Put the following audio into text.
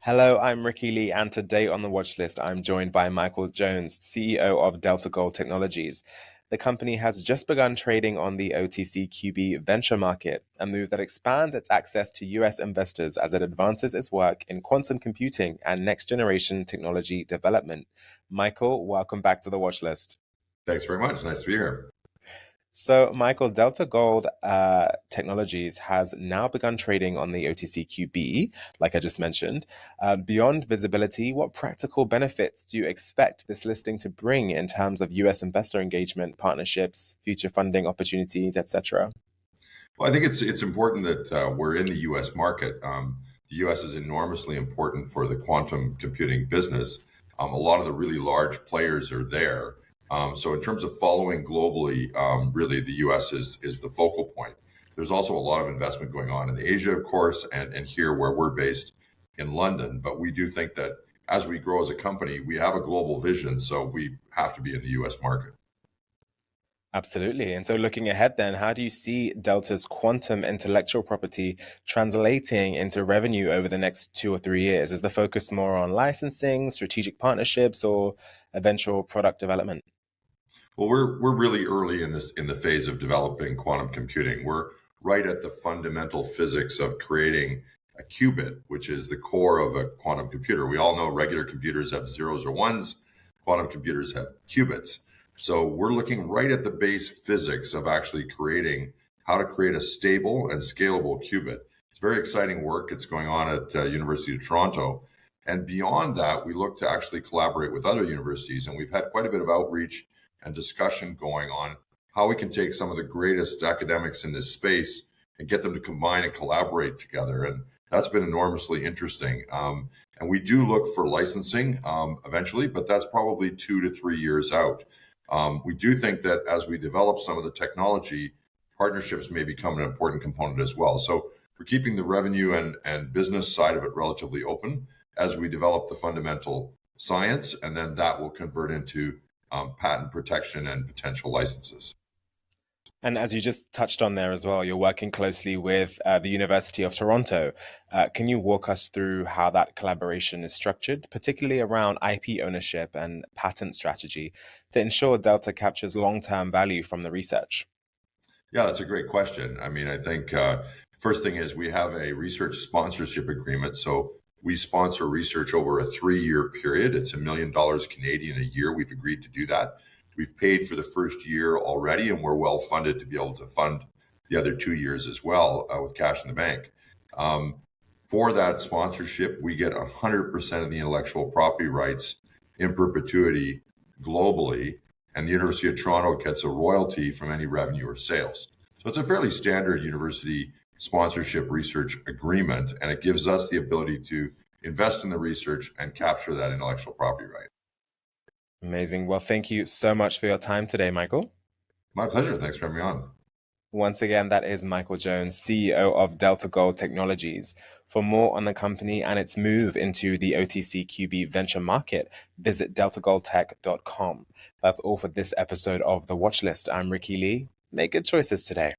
Hello, I'm Ricky Lee, and today on the watch list, I'm joined by Michael Jones, CEO of Delta Gold Technologies. The company has just begun trading on the OTCQB Venture Market, a move that expands its access to US investors as it advances its work in quantum computing and next generation technology development. Michael, welcome back to the watch list. Thanks very much. Nice to be here. So, Michael, Delta Gold Technologies has now begun trading on the OTCQB, like I just mentioned. Beyond visibility, what practical benefits do you expect this listing to bring in terms of US investor engagement, partnerships, future funding opportunities, etc.? Well, I think it's important that we're in the U.S. market. The U.S. is enormously important for the quantum computing business. A lot of the really large players are there. So in terms of following globally, really the U.S. is the focal point. There's also a lot of investment going on in Asia, of course, and here where we're based in London. But we do think that as we grow as a company, we have a global vision, so we have to be in the U.S. market. Absolutely. And so looking ahead then, how do you see Delta's quantum intellectual property translating into revenue over the next 2 or 3 years? Is the focus more on licensing, strategic partnerships, or eventual product development? Well, we're really early in the phase of developing quantum computing. We're right at the fundamental physics of creating a qubit, which is the core of a quantum computer. We all know regular computers have zeros or ones, quantum computers have qubits. So we're looking right at the base physics of actually creating how to create a stable and scalable qubit. It's very exciting work. It's going on at University of Toronto. And beyond that, we look to actually collaborate with other universities. And we've had quite a bit of outreach and discussion going on how we can take some of the greatest academics in this space and get them to combine and collaborate together. And that's been enormously interesting. And we do look for licensing eventually, but that's probably 2 to 3 years out. We do think that as we develop some of the technology, partnerships may become an important component as well. So we're keeping the revenue and business side of it relatively open as we develop the fundamental science, and then that will convert into patent protection and potential licenses. And as you just touched on there as well, you're working closely with the University of Toronto. Can you walk us through how that collaboration is structured, particularly around IP ownership and patent strategy, to ensure Delta captures long-term value from the research? Yeah, that's a great question. I mean, I think first thing is we have a research sponsorship agreement. So we sponsor research over a 3-year period. It's $1 million Canadian a year. We've agreed to do that. We've paid for the first year already, and we're well funded to be able to fund the other 2 years as well with cash in the bank. For that sponsorship, we get 100% of the intellectual property rights in perpetuity globally, and the University of Toronto gets a royalty from any revenue or sales. So it's a fairly standard university sponsorship research agreement, and it gives us the ability to invest in the research and capture that intellectual property right. Amazing. Well, thank you so much for your time today, Michael. My pleasure. Thanks for having me on. Once again, that is Michael Jones, CEO of Delta Gold Technologies. For more on the company and its move into the OTCQB Venture Market, visit deltagoldtech.com. That's all for this episode of The Watchlist. I'm Ricky Lee. Make good choices today.